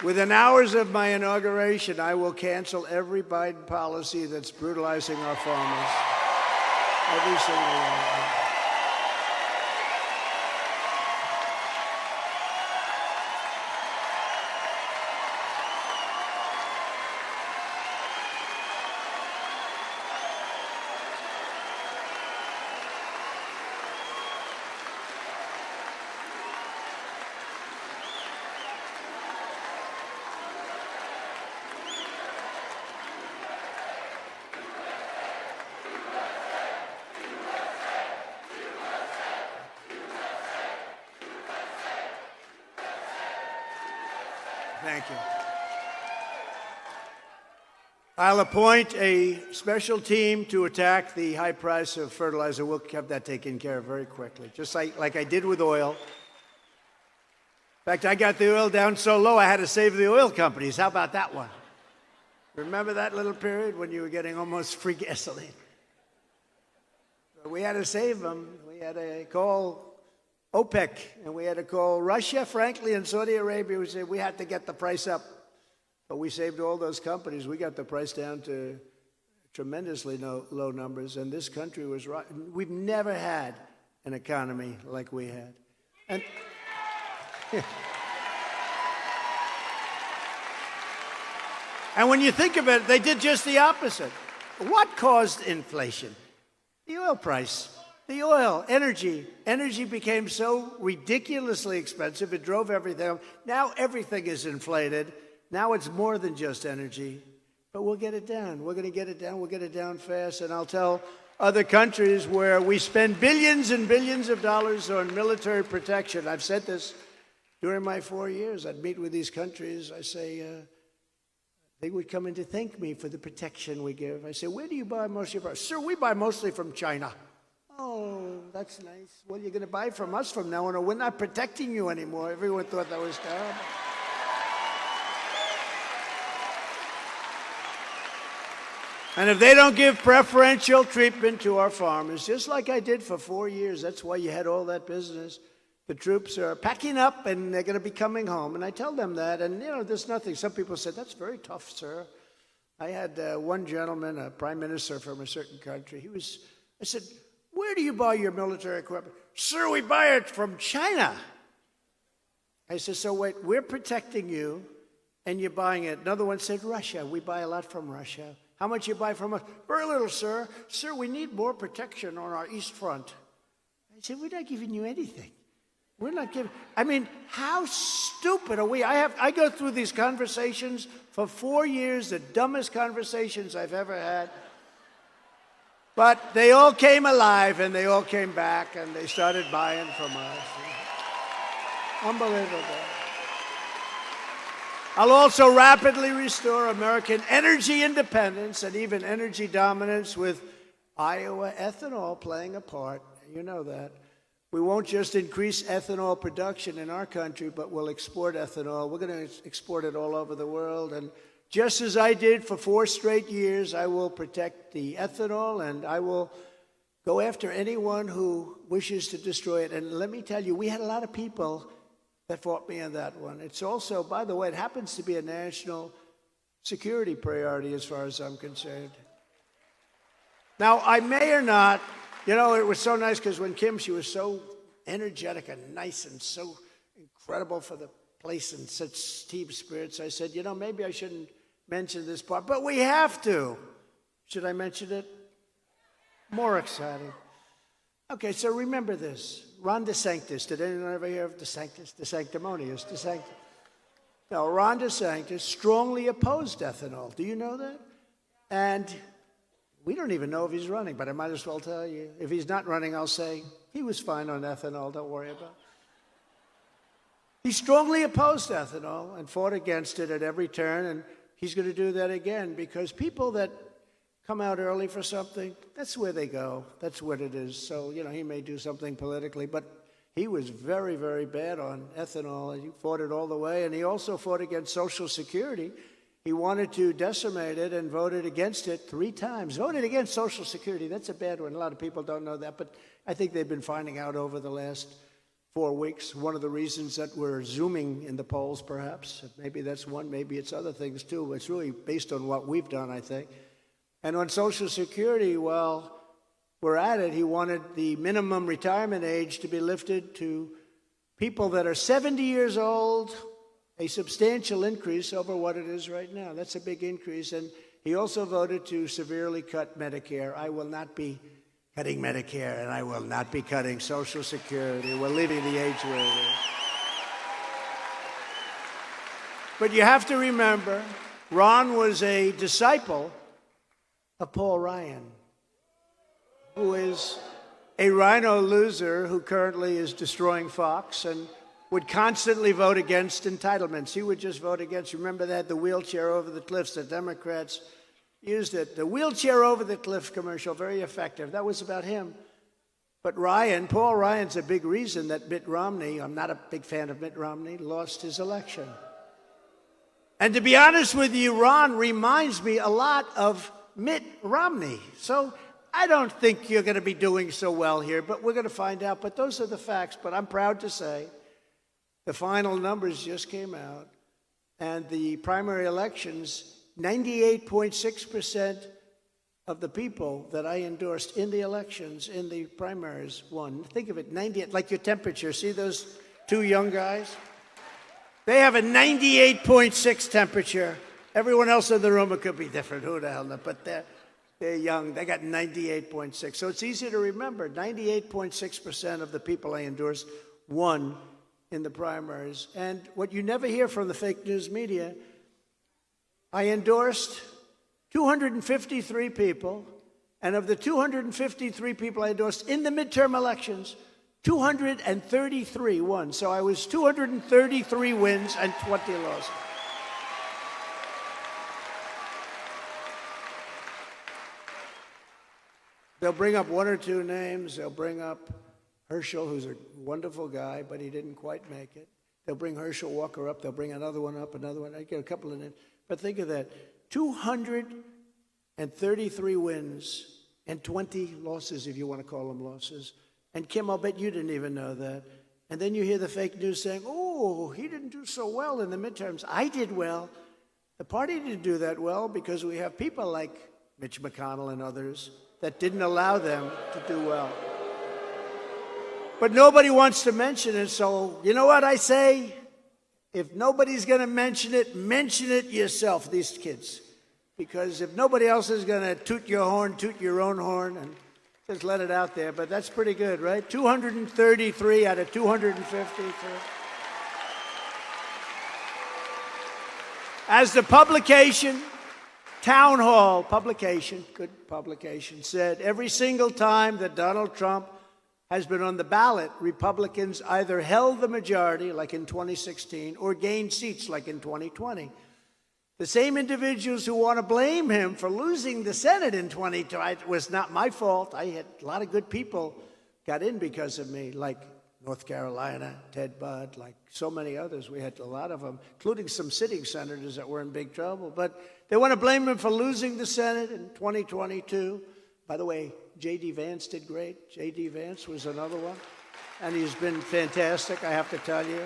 Within hours of my inauguration, I will cancel every Biden policy that's brutalizing our farmers. Every single one. Thank you. I'll appoint a special team to attack the high price of fertilizer. We'll have that taken care of very quickly, just like I did with oil. In fact, I got the oil down so low I had to save the oil companies. How about that one? Remember that little period when you were getting almost free gasoline? We had to save them. We had to call OPEC, and we had to call Russia, frankly, and Saudi Arabia. We said we had to get the price up. But we saved all those companies. We got the price down to tremendously low numbers, and this country was right. We've never had an economy like we had. And and when you think of it, they did just the opposite. What caused inflation? The oil price. The oil, energy. Energy became so ridiculously expensive, it drove everything up. Now everything is inflated. Now it's more than just energy. But we'll get it down. We're going to get it down. We'll get it down fast. And I'll tell other countries where we spend billions and billions of dollars on military protection. I've said this during my 4 years. I'd meet with these countries. I say, they would come in to thank me for the protection we give. I say, where do you buy most of your products? Sir, we buy mostly from China. Oh, that's nice. Well, you're going to buy from us from now on, or we're not protecting you anymore. Everyone thought that was terrible. And if they don't give preferential treatment to our farmers, just like I did for 4 years, that's why you had all that business. The troops are packing up and they're going to be coming home. And I tell them that, and there's nothing. Some people said, that's very tough, sir. I had one gentleman, a prime minister from a certain country. I said, where do you buy your military equipment? Sir, we buy it from China. I said, so wait, we're protecting you and you're buying it. Another one said, Russia. We buy a lot from Russia. How much you buy from us? Very little, sir. Sir, we need more protection on our east front. I said, we're not giving you anything. We're not giving. I mean, how stupid are we? I go through these conversations for 4 years, the dumbest conversations I've ever had. But they all came alive, and they all came back, and they started buying from us. Unbelievable. I'll also rapidly restore American energy independence and even energy dominance with Iowa ethanol playing a part. You know that. We won't just increase ethanol production in our country, but we'll export ethanol. We're going to export it all over the world. And just as I did for 4 straight years, I will protect the ethanol, and I will go after anyone who wishes to destroy it. And let me tell you, we had a lot of people that fought me on that one. It's also, by the way, it happens to be a national security priority as far as I'm concerned. Now, I may or not, it was so nice because when Kim, she was so energetic and nice and so incredible for the place and such team spirits. I said, maybe I shouldn't mention this part, but we have to. Should I mention it? More exciting. Okay, so remember this. Ron DeSantis. Did anyone ever hear of DeSantis? The sanctimonious DeSantis. Now, Ron DeSantis strongly opposed ethanol. Do you know that? And we don't even know if he's running, but I might as well tell you. If he's not running, I'll say, he was fine on ethanol. Don't worry about it. He strongly opposed ethanol and fought against it at every turn, and he's going to do that again because people that come out early for something, that's where they go. That's what it is. So, he may do something politically, but he was very, very bad on ethanol, and he fought it all the way, and he also fought against Social Security. He wanted to decimate it and voted against it 3 times. Voted against Social Security. That's a bad one. A lot of people don't know that, but I think they've been finding out over the last 4 weeks. One of the reasons that we're zooming in the polls, perhaps. Maybe that's one, maybe it's other things too. It's really based on what we've done, I think. And on Social Security, well, we're at it. He wanted the minimum retirement age to be lifted to people that are 70 years old, a substantial increase over what it is right now. That's a big increase. And he also voted to severely cut Medicare. I will not be cutting Medicare, and I will not be cutting Social Security. We're leaving the age where it is. But you have to remember, Ron was a disciple of Paul Ryan, who is a rhino loser who currently is destroying Fox and would constantly vote against entitlements. He would just vote against. Remember that, the wheelchair over the cliffs, the Democrats used it. The wheelchair over the cliff commercial, very effective. That was about him. But Paul Ryan's a big reason that Mitt Romney, I'm not a big fan of Mitt Romney, lost his election. And to be honest with you, Ron reminds me a lot of Mitt Romney. So I don't think you're going to be doing so well here, but we're going to find out. But those are the facts. But I'm proud to say the final numbers just came out, and the primary elections, 98.6% of the people that I endorsed in the elections, in the primaries, won. Think of it, 98, like your temperature. See those two young guys? They have a 98.6 temperature. Everyone else in the room, it could be different. Who the hell knows? But they're young. They got 98.6. So it's easy to remember. 98.6% of the people I endorsed won in the primaries. And what you never hear from the fake news media, I endorsed 253 people, and of the 253 people I endorsed in the midterm elections, 233 won. So I was 233 wins and 20 losses. They'll bring up one or two names. They'll bring up Herschel, who's a wonderful guy, but he didn't quite make it. They'll bring Herschel Walker up. They'll bring another one up, another one. I get a couple of names. But think of that. 233 wins and 20 losses, if you want to call them losses. And Kim, I'll bet you didn't even know that. And then you hear the fake news saying, oh, he didn't do so well in the midterms. I did well. The party didn't do that well because we have people like Mitch McConnell and others that didn't allow them to do well. But nobody wants to mention it, so you know what I say? If nobody's going to mention it yourself, these kids. Because if nobody else is going to toot your horn, toot your own horn, and just let it out there. But that's pretty good, right? 233 out of 253. As the publication, Town Hall publication, good publication, said, every single time that Donald Trump has been on the ballot, Republicans either held the majority, like in 2016, or gained seats, like in 2020. The same individuals who want to blame him for losing the Senate in 2020, it was not my fault. I had a lot of good people got in because of me, like North Carolina, Ted Budd, like so many others. We had a lot of them, including some sitting senators that were in big trouble. But they want to blame him for losing the Senate in 2022. By the way, J.D. Vance did great. J.D. Vance was another one. And he's been fantastic, I have to tell you.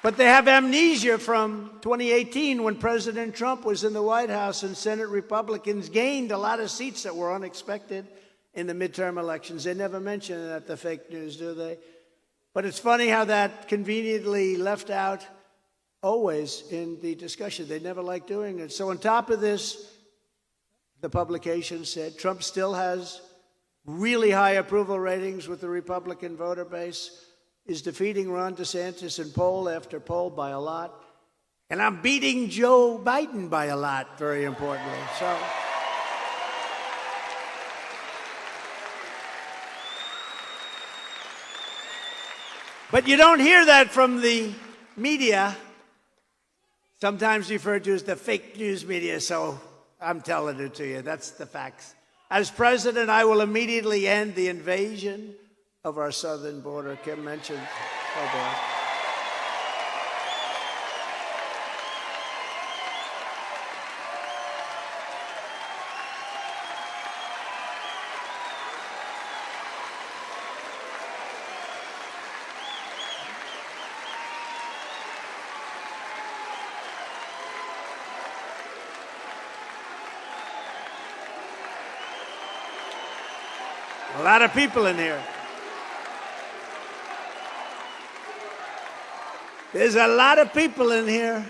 But they have amnesia from 2018 when President Trump was in the White House and Senate Republicans gained a lot of seats that were unexpected in the midterm elections. They never mention that, the fake news, do they? But it's funny how that conveniently left out always in the discussion. They never like doing it. So on top of this, the publication said Trump still has really high approval ratings with the Republican voter base, is defeating Ron DeSantis in poll after poll by a lot, and I'm beating Joe Biden by a lot, very importantly. So, but you don't hear that from the media, sometimes referred to as the fake news media, so I'm telling it to you. That's the facts. As president, I will immediately end the invasion of our southern border. Kim mentioned. Oh, boy. A lot of people in here. There's a lot of people in here.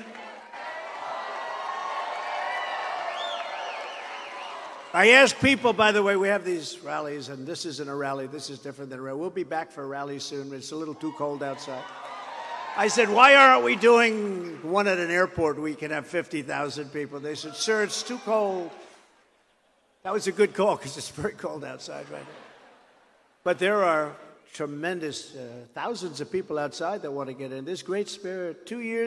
I ask people, by the way, we have these rallies, and this isn't a rally. This is different than a rally. We'll be back for a rally soon. It's a little too cold outside. I said, why aren't we doing one at an airport where we can have 50,000 people? They said, sir, it's too cold. That was a good call because it's very cold outside right now. But there are tremendous thousands of people outside that want to get in. This great spirit, 2 years